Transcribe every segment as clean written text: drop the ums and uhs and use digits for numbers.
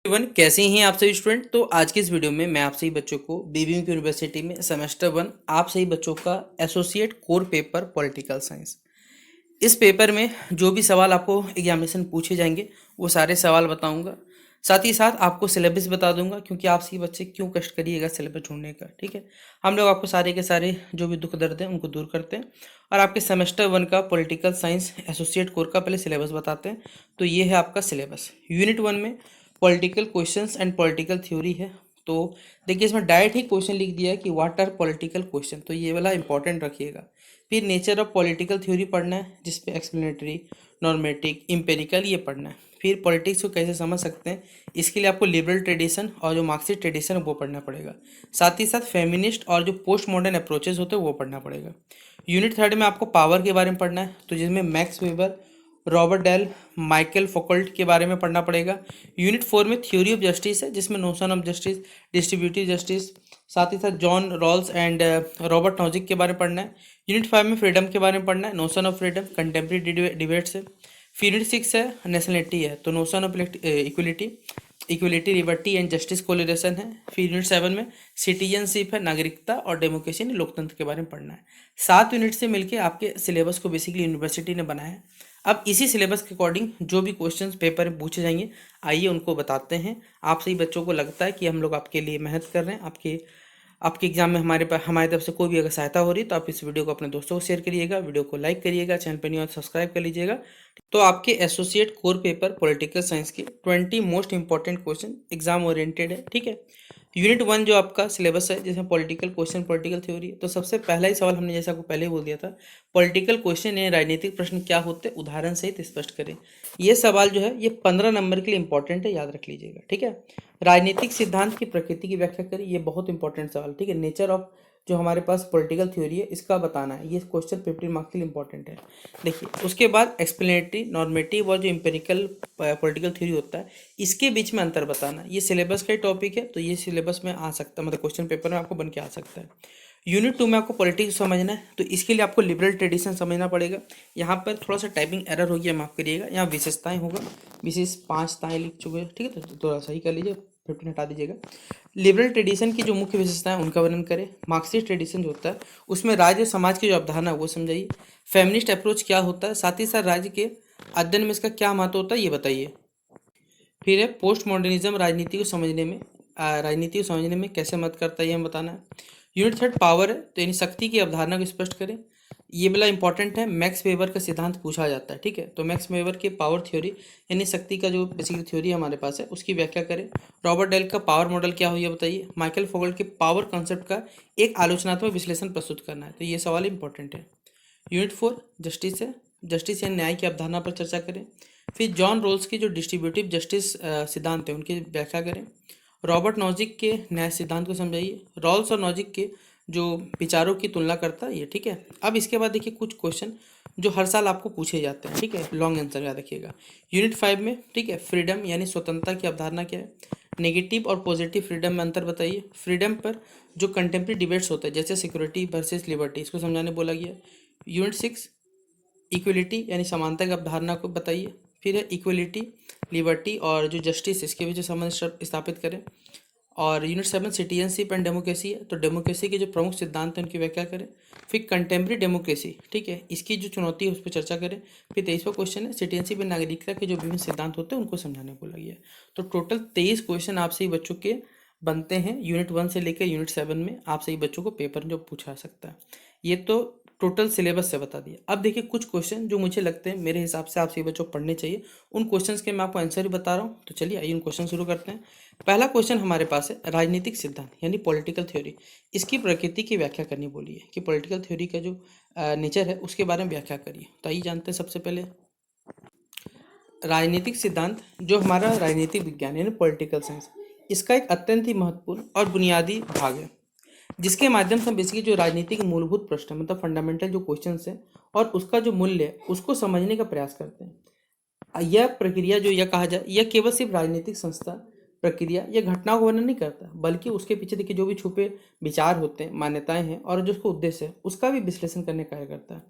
One कैसे हैं आप सभी स्टूडेंट। तो आज के इस वीडियो में मैं आप सभी बच्चों को बीबीएम यूनिवर्सिटी में सेमेस्टर 1 आप सभी बच्चों का associate core paper political science, इस पेपर में जो भी सवाल आपको एग्जामिनेशन पूछे जाएंगे वो सारे सवाल बताऊंगा। साथ ही साथ आपको सिलेबस बता दूंगा, क्योंकि आप सभी बच्चे क्यों कष्ट करिएगा सिलेबस ढूंढने का। ठीक है, हम लोग आपको सारे के सारे जो भी दुख दर्द हैं उनको दूर करते हैं और आपके सेमेस्टर 1 का पॉलिटिकल साइंस एसोसिएट कोर का पहले सिलेबस बताते हैं। तो ये है आपका सिलेबस। यूनिट 1 में political questions and political theory है। तो देखिए, इसमें डायरेक्ट ही क्वेश्चन लिख दिया है कि व्हाट आर पॉलिटिकल क्वेश्चन, तो ये वाला इंपॉर्टेंट रखिएगा। फिर नेचर ऑफ पॉलिटिकल थ्योरी पढ़ना है, जिसपे एक्सप्लेनेटरी, नॉर्मेटिक, इम्पेरिकल ये पढ़ना है। फिर पॉलिटिक्स को कैसे समझ सकते हैं, इसके लिए आपको लिबरल ट्रेडिशन और जो मार्क्सिस्ट ट्रेडिशन है वो पढ़ना पड़ेगा। साथ ही साथ फेमिनिस्ट और जो पोस्ट मॉडर्न अप्रोचेस होते हैं वो पढ़ना पड़ेगा। यूनिट 3 में आपको पावर के बारे में पढ़ना है, तो जिसमें Max Weber, Robert Dahl, Michael Foucault के बारे में पढ़ना पड़ेगा। यूनिट 4 में थ्योरी ऑफ जस्टिस है, जिसमें notion of justice, distributive justice, साथ ही साथ John Rawls and Robert Nozick के बारे में पढ़ना है। यूनिट 5 में फ्रीडम के बारे में पढ़ना है, notion of freedom, contemporary debates है। फिर यूनिट 6 है नेशनलिटी है, तो notion of equality, equality, liberty and justice correlation है। फिर यूनिट 7 में सिटीजनशिप है, नागरिकता और डेमोक्रेसी यानी लोकतंत्र के बारे में पढ़ना है। 7 यूनिट से मिलकर आपके सिलेबस को बेसिकली यूनिवर्सिटी ने बनाया है। अब इसी सिलेबस के अकॉर्डिंग जो भी क्वेश्चंस पेपर में पूछे जाएंगे, आइए उनको बताते हैं। आप सही बच्चों को लगता है कि हम लोग आपके लिए मेहनत कर रहे हैं, आपके आपके एग्जाम में हमारी तरफ से कोई भी अगर सहायता हो रही है तो आप इस वीडियो को अपने दोस्तों को शेयर करिएगा, वीडियो को लाइक करिएगा, चैनल पर नहीं हो तो सब्सक्राइब कर लीजिएगा। तो आपके associate core paper political science के 20 most important question exam oriented है। ठीक है, यूनिट 1 जो आपका सिलेबस है, जिसमें पॉलिटिकल क्वेश्चन, पॉलिटिकल थ्योरी है, तो सबसे पहला ही सवाल हमने जैसा आपको पहले ही बोल दिया था, पॉलिटिकल क्वेश्चन यानी राजनीतिक प्रश्न क्या होते हैं, उदाहरण सहित स्पष्ट करें। ये सवाल जो है ये 15 नंबर के लिए इंपॉर्टेंट है, याद रख लीजिएगा। ठीक है, राजनीतिक सिद्धांत की प्रकृति की व्याख्या करें, ये बहुत इंपॉर्टेंट सवाल। ठीक है, नेचर ऑफ जो हमारे पास पॉलिटिकल थ्योरी है इसका बताना है, ये क्वेश्चन 15 मार्क्स के लिए इंपॉर्टेंट है। देखिए, उसके बाद एक्सप्लेनेटरी, नॉर्मेटिव और जो इंपेरिकल पॉलिटिकल थ्योरी होता है इसके बीच में अंतर बताना, ये सिलेबस का ही टॉपिक है, तो ये सिलेबस में आ सकता है, मतलब क्वेश्चन पेपर में आपको बन के आ सकता है। यूनिट 2 में आपको पॉलिटिक्स समझना है, तो इसके लिए आपको लिबरल ट्रेडिशन समझना पड़ेगा। यहाँ पर थोड़ा सा टाइपिंग एरर होगी, माफ़ करिएगा। यहाँ विशेषताएं होगा, विशेष 5 ताएँ लिख चुके हैं। ठीक है, तो थोड़ा सही कर लीजिए, 15 हटा दीजिएगा। लिबरल ट्रेडिशन की जो मुख्य विशेषताएं उनका वर्णन करें। मार्क्सिस्ट ट्रेडिशन जो होता है उसमें राज्य समाज की जो अवधारणा है वो समझाइए। फेमिनिस्ट अप्रोच क्या होता है, साथ ही साथ राज्य के अध्ययन में इसका क्या महत्व होता है ये बताइए। फिर है पोस्ट मॉडर्निज्म, राजनीति को समझने में कैसे मदद करता है ये हम बताना है। यूनिट 3 पावर है, तो यानी शक्ति की अवधारणा को स्पष्ट करें, ये वाला इंपॉर्टेंट है। मैक्स वेबर का सिद्धांत पूछा जाता है। ठीक है, तो मैक्स वेबर की पावर थ्योरी यानी शक्ति का जो बेसिकली थ्योरी हमारे पास है उसकी व्याख्या करें। रॉबर्ट डेल का पावर मॉडल क्या हो ये बताइए। माइकल फोगल्ट के पावर कॉन्सेप्ट का एक आलोचनात्मक विश्लेषण प्रस्तुत करना है, तो ये सवाल इंपॉर्टेंट है। यूनिट 4 जस्टिस है, जस्टिस या न्याय की अवधारणा पर चर्चा करें। फिर जॉन रोल्स की जो डिस्ट्रीब्यूटिव जस्टिस सिद्धांत है उनकी व्याख्या करें। रॉबर्ट नॉजिक के न्याय सिद्धांत को समझाइए। रॉल्स और नॉजिक के जो विचारों की तुलना करता है ये। ठीक है, अब इसके बाद देखिए कुछ क्वेश्चन जो हर साल आपको पूछे जाते हैं। ठीक है, लॉन्ग आंसर याद रखिएगा। यूनिट 5 में, ठीक है, फ्रीडम यानी स्वतंत्रता की अवधारणा क्या है। नेगेटिव और पॉजिटिव फ्रीडम में अंतर बताइए। फ्रीडम पर जो कंटेम्प्रेरी डिबेट्स होते हैं जैसे सिक्योरिटी वर्सेस लिबर्टी, इसको समझाने बोला गया। यूनिट 6 इक्वलिटी यानी समानता की अवधारणा को बताइए। फिर है इक्वलिटी, लिबर्टी और जो जस्टिस, इसके बीच संबंध स्थापित करें। और यूनिट 7 सिटीजनशिप एंड डेमोक्रेसी है, तो डेमोक्रेसी के जो प्रमुख सिद्धांत हैं उनकी व्याख्या करें। फिर कंटेम्प्रेरी डेमोक्रेसी, ठीक है, इसकी जो चुनौती है उस पर चर्चा करें। फिर 23वां क्वेश्चन है सिटीजनशिप एंड नागरिकता के जो विभिन्न सिद्धांत होते हैं उनको समझाने बोला गया है। तो टोटल 23 क्वेश्चन आपसे ही बच्चों के बनते हैं यूनिट 1 से लेकर यूनिट 7 में, आपसे ही बच्चों को पेपर जो पूछा सकता है। ये तो टोटल सिलेबस से बता दिया। अब देखिए कुछ क्वेश्चन जो मुझे लगते हैं मेरे हिसाब से आप सभी बच्चों को पढ़ने चाहिए, उन क्वेश्चंस के मैं आपको आंसर भी बता रहा हूँ। तो चलिए आइए उन क्वेश्चन शुरू करते हैं। पहला क्वेश्चन हमारे पास है राजनीतिक सिद्धांत यानी पॉलिटिकल थ्योरी, इसकी प्रकृति की व्याख्या करनी बोली है कि पॉलिटिकल थ्योरी का जो नेचर है उसके बारे में व्याख्या करिए। तो आइए जानते हैं सबसे पहले राजनीतिक सिद्धांत। जो हमारा राजनीतिक विज्ञान यानी पॉलिटिकल साइंस, इसका एक अत्यंत ही महत्वपूर्ण और बुनियादी भाग है, जिसके माध्यम से हम बेसिकली जो राजनीति के मूलभूत प्रश्न मतलब फंडामेंटल जो क्वेश्चंस हैं और उसका जो मूल्य है उसको समझने का प्रयास करते हैं। यह प्रक्रिया जो यह कहा जाए, यह केवल सिर्फ राजनीतिक संस्था, प्रक्रिया या घटनाओं को वर्णन नहीं करता, बल्कि उसके पीछे देखिए जो भी छुपे विचार होते हैं, मान्यताएं हैं और जो उसका उद्देश्य है उसका भी विश्लेषण करने का कार्य करता है।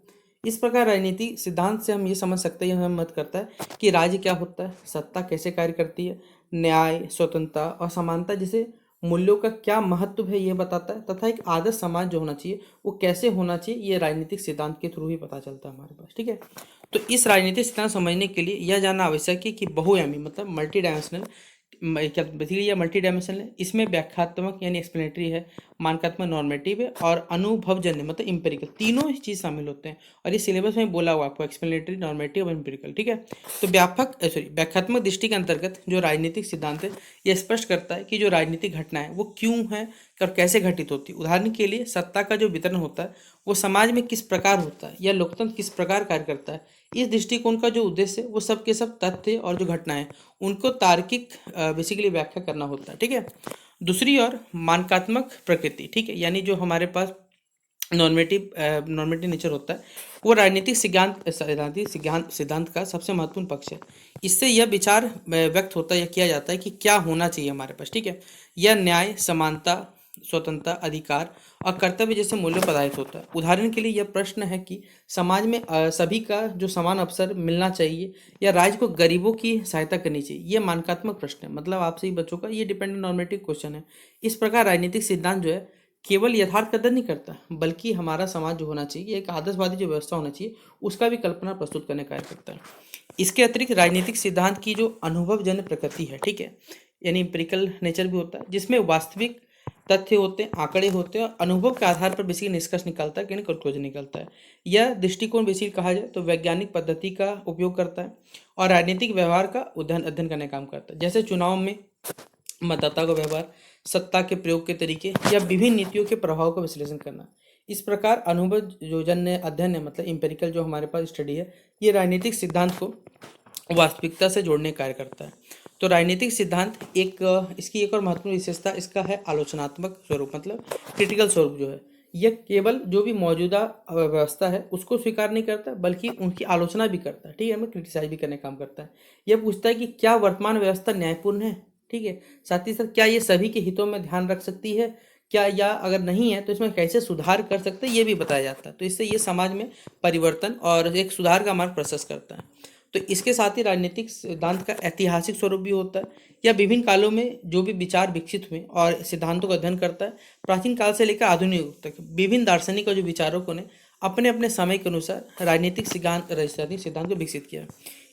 इस प्रकार राजनीति सिद्धांत से हम ये समझ सकते हैं, हमें मदद करता है कि राज्य क्या होता है, सत्ता कैसे कार्य करती है, न्याय, स्वतंत्रता और समानता जैसे मूल्यों का क्या महत्व है ये बताता है, तथा एक आदर्श समाज जो होना चाहिए वो कैसे होना चाहिए ये राजनीतिक सिद्धांत के थ्रू ही पता चलता है हमारे पास। ठीक है, तो इस राजनीतिक सिद्धांत समझने के लिए यह जानना आवश्यक है कि बहुआयामी मतलब मल्टी डायमेंशनल क्या बेसिकली यह मल्टी डायमेंशनल है, इसमें व्याख्यात्मक यानी एक्सप्लेनेटरी है, मानकात्मक नॉर्मेटिव है और अनुभवजन्य मतलब इंपेरिकल, तीनों ही चीज़ शामिल होते हैं। और ये सिलेबस में बोला हुआ आपको एक्सप्लेनेटरी, नॉर्मेटिव और इंपेरिकल। ठीक है, तो व्याख्यात्मक दृष्टि के अंतर्गत जो राजनीतिक सिद्धांत है यह स्पष्ट करता है कि जो राजनीतिक घटना है वो क्यों है और कैसे घटित होती है। उदाहरण के लिए सत्ता का जो वितरण होता है वो समाज में किस प्रकार होता है या लोकतंत्र किस प्रकार कार्य करता है। इस दृष्टिकोण का जो उद्देश्य है वो सब के सब तथ्य और जो घटनाएं उनको तार्किक बेसिकली व्याख्या करना होता है। ठीक है, दूसरी ओर मानकात्मक प्रकृति, ठीक है, यानी जो हमारे पास नॉर्मेटिव नेचर होता है वो राजनीतिक सिद्धांत का सबसे महत्वपूर्ण पक्ष है। इससे यह विचार व्यक्त होता है या किया जाता है कि क्या होना चाहिए हमारे पास। ठीक है, यह न्याय, समानता, स्वतंत्रता, अधिकार और कर्तव्य जैसे मूल्य पर आधारित होता है। उदाहरण के लिए यह प्रश्न है कि समाज में सभी का जो समान अवसर मिलना चाहिए या राज्य को गरीबों की सहायता करनी चाहिए, यह मानकात्मक प्रश्न है। मतलब आपसे ही बच्चों का ये डिपेंडेंट नॉर्मेटिव क्वेश्चन है। इस प्रकार राजनीतिक सिद्धांत जो है केवल यथार्थ कदर नहीं करता बल्कि हमारा समाज जो होना चाहिए, एक आदर्शवादी जो व्यवस्था होना चाहिए उसका भी कल्पना प्रस्तुत करने का कार्य करता है। इसके अतिरिक्त राजनीतिक सिद्धांत की जो अनुभवजन्य प्रकृति है, ठीक है, यानी एम्पिरिकल नेचर भी होता है जिसमें वास्तविक तथ्य होते हैं, आंकड़े होते हैं और अनुभव के आधार पर बेसिकली निष्कर्ष निकलता है, कंक्लूजन निकलता है। यह दृष्टिकोण बेसिकली कहा जाए तो वैज्ञानिक पद्धति का उपयोग करता है और राजनीतिक व्यवहार का अध्ययन करने का काम करता है। जैसे चुनाव में मतदाता का व्यवहार, सत्ता के प्रयोग के तरीके या विभिन्न नीतियों के प्रभाव का विश्लेषण करना। इस प्रकार अनुभव योजन्य अध्ययन है मतलब इंपेरिकल जो हमारे पास स्टडी है ये राजनीतिक सिद्धांत को वास्तविकता से जोड़ने का कार्य करता है। तो राजनीतिक सिद्धांत इसकी एक और महत्वपूर्ण विशेषता इसका है आलोचनात्मक स्वरूप, मतलब क्रिटिकल स्वरूप जो है यह केवल जो भी मौजूदा व्यवस्था है उसको स्वीकार नहीं करता बल्कि उनकी आलोचना भी करता है। ठीक है, हमें क्रिटिसाइज भी करने का काम करता है। यह पूछता है कि क्या वर्तमान व्यवस्था न्यायपूर्ण है, ठीक है, साथ ही साथ क्या ये सभी के हितों में ध्यान रख सकती है क्या, या अगर नहीं है तो इसमें कैसे सुधार कर सकते हैं ये भी बताया जाता है। तो इससे ये समाज में परिवर्तन और एक सुधार का मार्ग प्रशस्त करता है। तो इसके साथ ही राजनीतिक सिद्धांत का ऐतिहासिक स्वरूप भी होता है या विभिन्न कालों में जो भी विचार विकसित हुए और सिद्धांतों का अध्ययन करता है। प्राचीन काल से लेकर आधुनिक युग तक विभिन्न दार्शनिक और जो विचारकों ने अपने अपने समय के अनुसार राजनीतिक सिद्धांत को विकसित किया।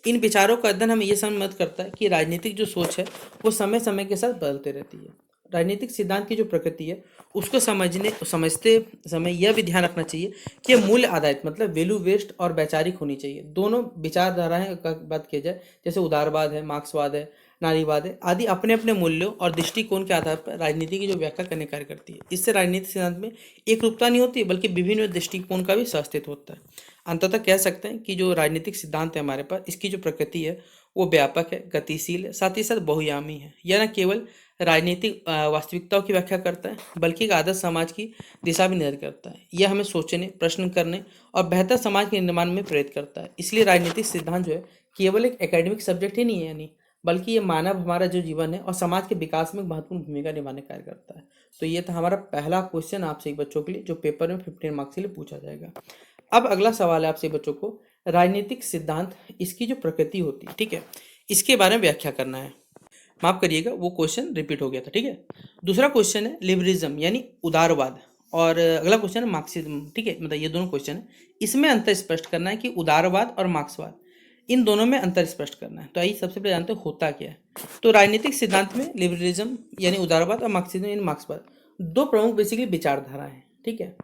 इन विचारों का अध्ययन हमें यह समझ मदद करता है कि राजनीतिक जो सोच है वो समय समय के साथ बदलते रहती है। राजनीतिक सिद्धांत की जो प्रकृति है उसको समझते समय यह भी ध्यान रखना चाहिए कि मूल्य आधारित मतलब वैल्यू बेस्ड और वैचारिक होनी चाहिए। दोनों विचारधाराएं का बात की जाए जैसे उदारवाद है, मार्क्सवाद है, नारीवाद है आदि अपने अपने मूल्यों और दृष्टिकोण के आधार पर राजनीति की जो व्याख्या करने कार्य करती है। इससे राजनीतिक सिद्धांत में एक रूपता नहीं होती बल्कि विभिन्न दृष्टिकोण का भी सहअस्तित्व होता है। अंततः कह सकते हैं कि जो राजनीतिक सिद्धांत है हमारे पास इसकी जो प्रकृति है वो व्यापक है, गतिशील है, साथ ही साथ बहुआयामी है। यह न केवल राजनीतिक वास्तविकताओं की व्याख्या करता है बल्कि एक आदर्श समाज की दिशा भी निर्धारित करता है। यह हमें सोचने, प्रश्न करने और बेहतर समाज के निर्माण में प्रेरित करता है। इसलिए राजनीतिक सिद्धांत जो है केवल एक एकेडमिक सब्जेक्ट ही नहीं है यानी, बल्कि ये मानव हमारा जो जीवन है और समाज के विकास में महत्वपूर्ण भूमिका निभाने का कार्य करता है। तो ये था हमारा पहला क्वेश्चन आपसे बच्चों के लिए जो पेपर में 15 मार्क्स के लिए पूछा जाएगा। अब अगला सवाल है आपसे बच्चों को राजनीतिक सिद्धांत इसकी जो प्रकृति होती है, ठीक है, इसके बारे में व्याख्या करना है। माफ करिएगा वो क्वेश्चन रिपीट हो गया था। ठीक है, दूसरा क्वेश्चन है लिबरलिज्म यानी उदारवाद और अगला क्वेश्चन है मार्क्सिज्म। ठीक है, मतलब ये दोनों क्वेश्चन है, इसमें अंतर स्पष्ट करना है कि उदारवाद और मार्क्सवाद इन दोनों में अंतर स्पष्ट करना है। तो आइए सबसे पहले जानते हैं होता क्या है। तो राजनीतिक सिद्धांत में लिबरलिज्म यानी उदारवाद और मार्क्सिज्म यानी मार्क्सवाद दो प्रमुख बेसिकली विचारधारा है। ठीक है,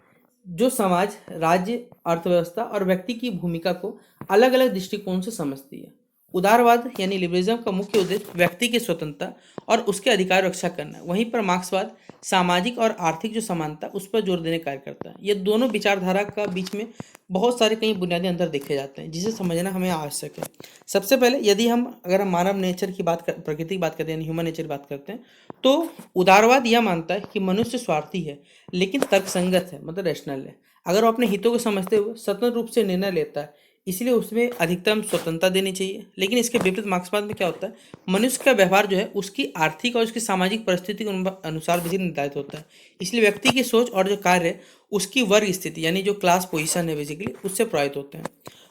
जो समाज, राज्य, अर्थव्यवस्था और व्यक्ति की भूमिका को अलग अलग दृष्टिकोण से समझती है। उदारवाद यानी लिबरलिज्म का मुख्य उद्देश्य व्यक्ति की स्वतंत्रता और उसके अधिकार रक्षा करना है। वहीं पर मार्क्सवाद सामाजिक और आर्थिक जो समानता उस पर जोर देने का कार्य करता है। ये दोनों विचारधारा का बीच में बहुत सारे कई बुनियादी अंतर देखे जाते हैं जिसे समझना हमें आवश्यक है। सबसे पहले यदि अगर हम मानव नेचर की बात प्रकृति की बात करते हैं, ह्यूमन नेचर की बात करते हैं, तो उदारवाद यह मानता है कि मनुष्य स्वार्थी है लेकिन तर्कसंगत है, मतलब रैशनल है। अगर वो अपने हितों को समझते हुए स्वतंत्र रूप से निर्णय लेता है, इसलिए उसमें अधिकतम स्वतंत्रता देनी चाहिए। लेकिन इसके विपरीत मार्क्सवाद में क्या होता है, मनुष्य का व्यवहार जो है उसकी आर्थिक और उसकी सामाजिक परिस्थिति के अनुसार भी निर्धारित होता है। इसलिए व्यक्ति की सोच और जो कार्य है उसकी वर्ग स्थिति यानी जो क्लास पोजीशन है बेसिकली उससे प्रभावित होते हैं।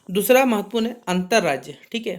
दूसरा महत्वपूर्ण है अंतर राज्य। ठीक है,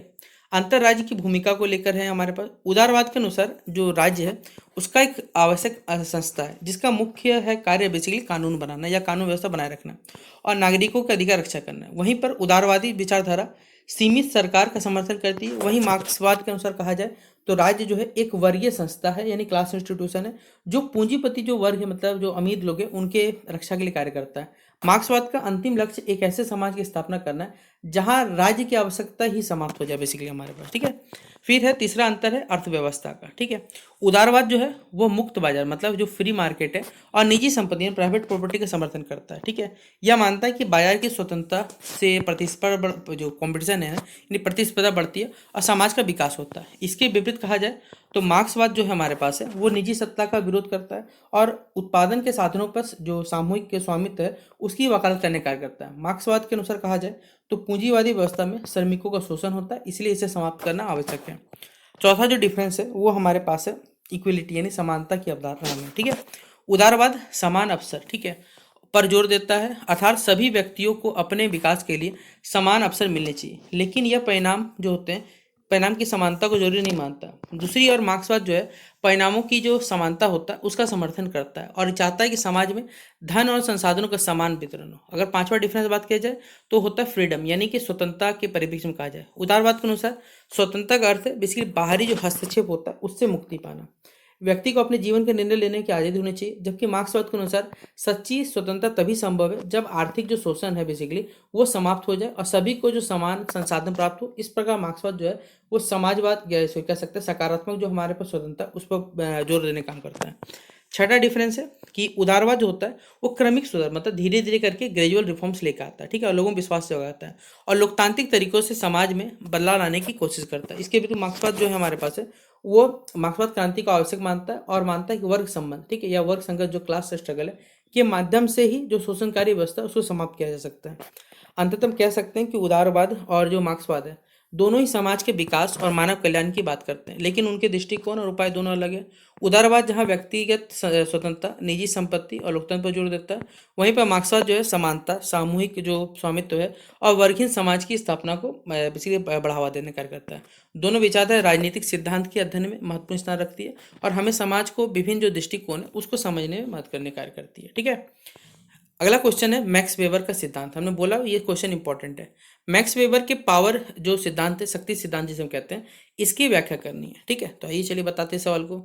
अंतर राज्य की भूमिका को लेकर है हमारे पास। उदारवाद के अनुसार जो राज्य है उसका एक आवश्यक संस्था है जिसका मुख्य है कार्य बेसिकली कानून बनाना या कानून व्यवस्था बनाए रखना और नागरिकों के अधिकार रक्षा करना है। वहीं पर उदारवादी विचारधारा सीमित सरकार का समर्थन करती है। वहीं मार्क्सवाद के अनुसार कहा जाए तो राज्य जो है एक वर्गीय संस्था है यानी क्लास इंस्टीट्यूशन है जो पूंजीपति जो वर्ग है मतलब जो अमीर लोग हैं उनके रक्षा के लिए कार्य करता है। मार्क्सवाद का अंतिम लक्ष्य एक ऐसे समाज की स्थापना करना है जहां राज्य की आवश्यकता ही समाप्त हो जाए बेसिकली हमारे पास, ठीक है। फिर है तीसरा अंतर है अर्थव्यवस्था का, ठीक है। उदारवाद जो है वो मुक्त बाजार मतलब जो फ्री मार्केट है और निजी संपत्ति प्राइवेट प्रॉपर्टी का समर्थन करता है, ठीक है। यह मानता है कि बाजार की स्वतंत्रता से प्रतिस्पर्धा जो कंपटीशन है यानी प्रतिस्पर्धा बढ़ती है और समाज का विकास होता है। इसके विपरीत कहा जाए तो मार्क्सवाद जो है हमारे पास है वो निजी सत्ता का विरोध करता है और उत्पादन के साधनों पर जो सामूहिक के स्वामित्व है उसकी वकालत करने का कार्य करता है। मार्क्सवाद के अनुसार कहा जाए तो पूंजीवादी व्यवस्था में श्रमिकों का शोषण होता है, इसलिए इसे समाप्त करना आवश्यक है। चौथा जो डिफरेंस है वो हमारे पास है इक्वलिटी यानी समानता की अवधारणा में, ठीक है। उदारवाद समान अवसर, ठीक है, पर जोर देता है अर्थात सभी व्यक्तियों को अपने विकास के लिए समान अवसर मिलने चाहिए, लेकिन यह परिणाम जो होते हैं परिणाम की समानता को जरूरी नहीं मानता। दूसरी ओर मार्क्सवाद जो है परिणामों की जो समानता होता है उसका समर्थन करता है और चाहता है कि समाज में धन और संसाधनों का समान वितरण हो। अगर पांचवा डिफरेंस बात किया जाए तो होता है फ्रीडम यानी कि स्वतंत्रता के परिप्रेक्ष्य में कहा जाए। उदारवाद के अनुसार स्वतंत्रता का अर्थ है बेसिकली बाहरी जो हस्तक्षेप होता है उससे मुक्ति पाना, व्यक्ति को अपने जीवन के निर्णय लेने की आज़ादी होनी चाहिए। जबकि मार्क्सवाद के अनुसार सच्ची स्वतंत्रता तभी संभव है जब आर्थिक जो शोषण है बेसिकली वो समाप्त हो जाए और सभी को जो समान संसाधन प्राप्त हो। इस प्रकार मार्क्सवाद जो है वो समाजवाद कह सकते हैं सकारात्मक जो हमारे पास स्वतंत्रता उस पर जोर देने का काम करता है। छठा डिफरेंस है कि उदारवाद जो होता है वो क्रमिक सुधार मतलब धीरे धीरे करके ग्रेजुअल रिफॉर्म्स लेकर आता है, ठीक है, और लोगों को विश्वास से जगाता है और लोकतांत्रिक तरीकों से समाज में बदलाव लाने की कोशिश करता है। इसके विरुद्ध मार्क्सवाद जो है हमारे पास है वो मार्क्सवाद क्रांति को आवश्यक मानता है और मानता है कि वर्ग संबंध, ठीक है, या वर्ग संघर्ष जो क्लास स्ट्रगल है के माध्यम से ही जो शोषणकारी व्यवस्था है उसको समाप्त किया जा सकता है। अंततः हम कह सकते हैं कि उदारवाद और जो मार्क्सवाद है दोनों ही समाज के विकास और मानव कल्याण की बात करते हैं, लेकिन उनके दृष्टिकोण और उपाय दोनों अलग है। उदारवाद जहाँ व्यक्तिगत स्वतंत्रता, निजी संपत्ति और लोकतंत्र पर जोर देता है, वहीं पर मार्क्सवाद जो है समानता, सामूहिक जो स्वामित्व है और वर्गहीन समाज की स्थापना को बेसिकली बढ़ावा देने का कार्य करता है। दोनों विचारधारा राजनीतिक सिद्धांत के अध्ययन में महत्वपूर्ण स्थान रखती है और हमें समाज को विभिन्न जो दृष्टिकोण है उसको समझने में मदद करने का कार्य करती है, ठीक है। अगला क्वेश्चन है मैक्स वेबर का सिद्धांत। हमने बोला ये क्वेश्चन इंपॉर्टेंट है। मैक्स वेबर के पावर जो सिद्धांत है, शक्ति सिद्धांत जिसे हम कहते हैं, इसकी व्याख्या करनी है, ठीक है। तो आइए चलिए बताते हैं सवाल को।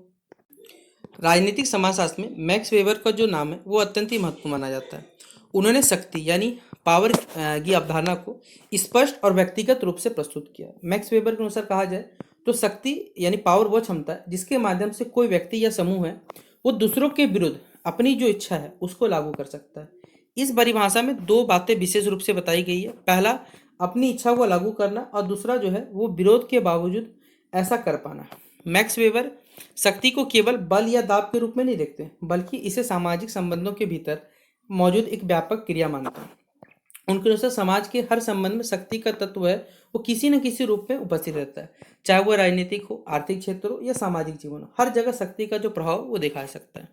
राजनीतिक समाजशास्त्र में मैक्स वेबर का जो नाम है वो अत्यंत ही महत्वपूर्ण माना जाता है। उन्होंने शक्ति यानी पावर की अवधारणा को स्पष्ट और व्यक्तिगत रूप से प्रस्तुत किया। मैक्स वेबर के अनुसार कहा जाए तो शक्ति यानी पावर वो क्षमता है जिसके माध्यम से कोई व्यक्ति या समूह है वो दूसरों के विरुद्ध अपनी जो इच्छा है उसको लागू कर सकता है। इस परिभाषा में दो बातें विशेष रूप से बताई गई है। पहला अपनी इच्छा को लागू करना और दूसरा जो है वो विरोध के बावजूद ऐसा कर पाना। मैक्स वेबर शक्ति को केवल बल या दाब के रूप में नहीं देखते बल्कि इसे सामाजिक संबंधों के भीतर मौजूद एक व्यापक क्रिया मानते हैं। उनके अनुसार समाज के हर संबंध में शक्ति का तत्व है वो किसी न किसी रूप में उपस्थित रहता है, चाहे वो राजनीतिक हो, आर्थिक क्षेत्र हो या सामाजिक जीवन हो। हर जगह शक्ति का जो प्रभाव वो देखा जा सकता है।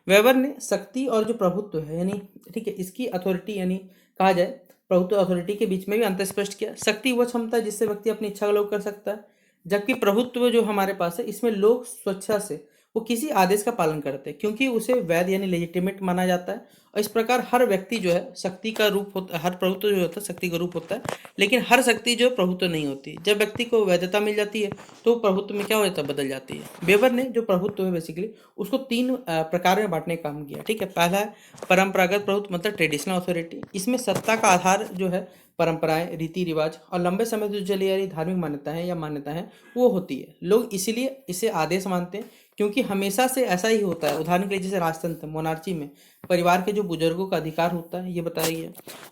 वेबर ने शक्ति और जो प्रभुत्व है यानी, ठीक है, इसकी अथॉरिटी यानी कहा जाए प्रभुत्व अथॉरिटी के बीच में भी अंतर स्पष्ट किया। शक्ति वह क्षमता है जिससे व्यक्ति अपनी इच्छा का लागू कर सकता है, जबकि प्रभुत्व जो हमारे पास है इसमें लोग स्वेच्छा से वो किसी आदेश का पालन करते हैं क्योंकि उसे वैध यानी लेजिटिमेट माना जाता है। और इस प्रकार हर व्यक्ति जो है शक्ति का रूप होता है, हर प्रभुत्व जो होता है शक्ति का रूप होता है, लेकिन हर शक्ति जो प्रभुत्व नहीं होती। जब व्यक्ति को वैधता मिल जाती है तो प्रभुत्व में क्या हो जाता है, बदल जाती है। वेबर ने जो प्रभुत्व है बेसिकली उसको तीन प्रकार में बांटने का काम किया, ठीक है। पहला है परंपरागत प्रभुत्व मतलब ट्रेडिशनल अथॉरिटी। इसमें सत्ता का आधार जो है परंपराएं, रीति रिवाज और लंबे समय से जो चली आ रही धार्मिक मान्यताएं या मान्यताएं वो होती है। लोग इसीलिए इसे आदेश मानते हैं क्योंकि हमेशा से ऐसा ही होता है। उदाहरण के लिए जैसे राजतंत्र मोनार्ची में परिवार के जो बुजुर्गों का अधिकार होता है ये बताया गया।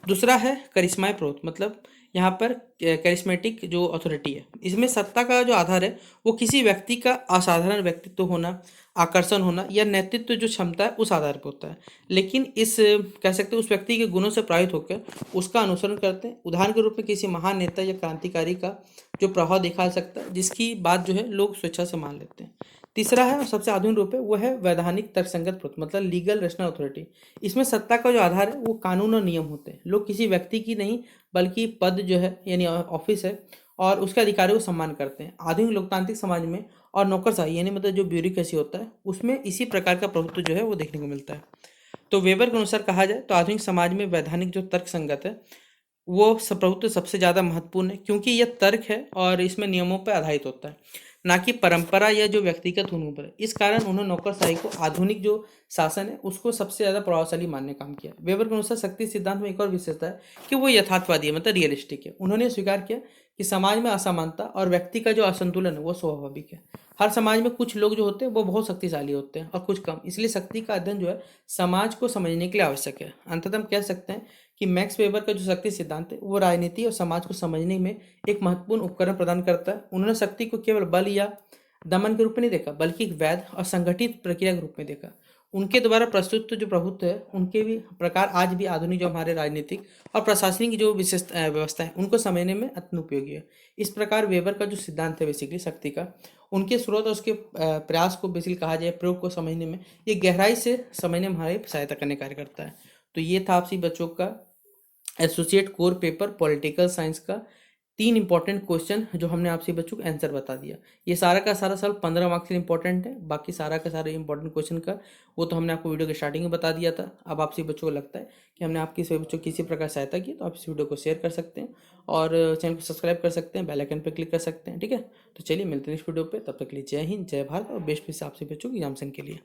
दूसरा है करिश्माई प्रभुत्व मतलब यहाँ पर कैरिस्मेटिक जो अथॉरिटी है, इसमें सत्ता का जो आधार है वो किसी व्यक्ति का असाधारण व्यक्तित्व होना, आकर्षण होना या नेतृत्व जो क्षमता है उस आधार पर होता है, लेकिन इस कह सकते हैं उस व्यक्ति के गुणों से प्रभावित होकर उसका अनुसरण करते हैं। उदाहरण के रूप में किसी महान नेता या क्रांतिकारी का जो प्रभाव देखा जा सकता है जिसकी बात जो है लोग स्वेच्छा से मान लेते हैं। तीसरा है और सबसे आधुनिक रूप है वो है वैधानिक तर्कसंगत प्रभुत्व मतलब लीगल रेशनल अथॉरिटी। इसमें सत्ता का जो आधार है वो कानून और नियम होते हैं। लोग किसी व्यक्ति की नहीं बल्कि पद जो है यानी ऑफिस है और उसके अधिकारों को सम्मान करते हैं। आधुनिक लोकतांत्रिक समाज में और नौकरशाही यानी मतलब जो ब्यूरोक्रेसी होता है उसमें इसी प्रकार का प्रभुत्व जो है वो देखने को मिलता है। तो वेबर के अनुसार कहा जाए तो आधुनिक समाज में वैधानिक जो तर्क संगत है वो प्रभुत्व सबसे ज़्यादा महत्वपूर्ण है, क्योंकि यह तर्क है और इसमें नियमों पर आधारित होता है, ना कि परंपरा या जो व्यक्तिगत होने पर। इस कारण उन्होंने नौकरशाही को आधुनिक जो शासन है उसको सबसे ज़्यादा प्रभावशाली मानने काम किया। वेबर के अनुसार शक्ति सिद्धांत में एक और विशेषता है कि वो यथार्थवादी है, मतलब रियलिस्टिक है। उन्होंने स्वीकार किया कि समाज में असमानता और व्यक्ति का जो असंतुलन है वो स्वाभाविक है। हर समाज में कुछ लोग जो होते हैं वो बहुत शक्तिशाली होते हैं और कुछ कम, इसलिए शक्ति का अध्ययन जो है समाज को समझने के लिए आवश्यक है। अंततः हम कह सकते हैं कि मैक्स वेबर का जो शक्ति सिद्धांत है वो राजनीति और समाज को समझने में एक महत्वपूर्ण उपकरण प्रदान करता है। उन्होंने शक्ति को केवल बल या दमन के रूप में नहीं देखा, बल्कि एक वैध और संगठित प्रक्रिया के रूप में देखा। उनके द्वारा प्रस्तुत जो प्रभुत्व है उनके भी प्रकार आज भी आधुनिक जो हमारे राजनीतिक और प्रशासनिक जो विशेष व्यवस्था है उनको समझने में अत्यंत उपयोगी है। इस प्रकार वेबर का जो सिद्धांत है बेसिकली शक्ति का, उनके स्रोत और उसके प्रयास को बेसिकली कहा जाए, प्रयोग को समझने में, ये गहराई से समझने में हमारी सहायता करने कार्य करता है। तो ये था आपसी बच्चों का associate core paper political science का 3 इंपॉर्टेंट क्वेश्चन जो हमने आपसे बच्चों को आंसर बता दिया। ये सारा का सारा सवाल 15 मार्क्स के लिए इंपॉर्टेंट है। बाकी सारा का सारा इंपॉर्टेंट क्वेश्चन का वो तो हमने आपको वीडियो के स्टार्टिंग में बता दिया था। अब आपसे बच्चों को लगता है कि हमने आपकी सभी बच्चों की किसी प्रकार सहायता की, तो आप इस वीडियो को शेयर कर सकते हैं और चैनल को सब्सक्राइब कर सकते हैं, बेल आइकन पर क्लिक कर सकते हैं। ठीक है, तो चलिए मिलते हैं इस वीडियो पर। तब तक के लिए जय हिंद, जय भारत और बेस्ट विशेष आपसे बच्चों की एग्जामिनेशन के लिए।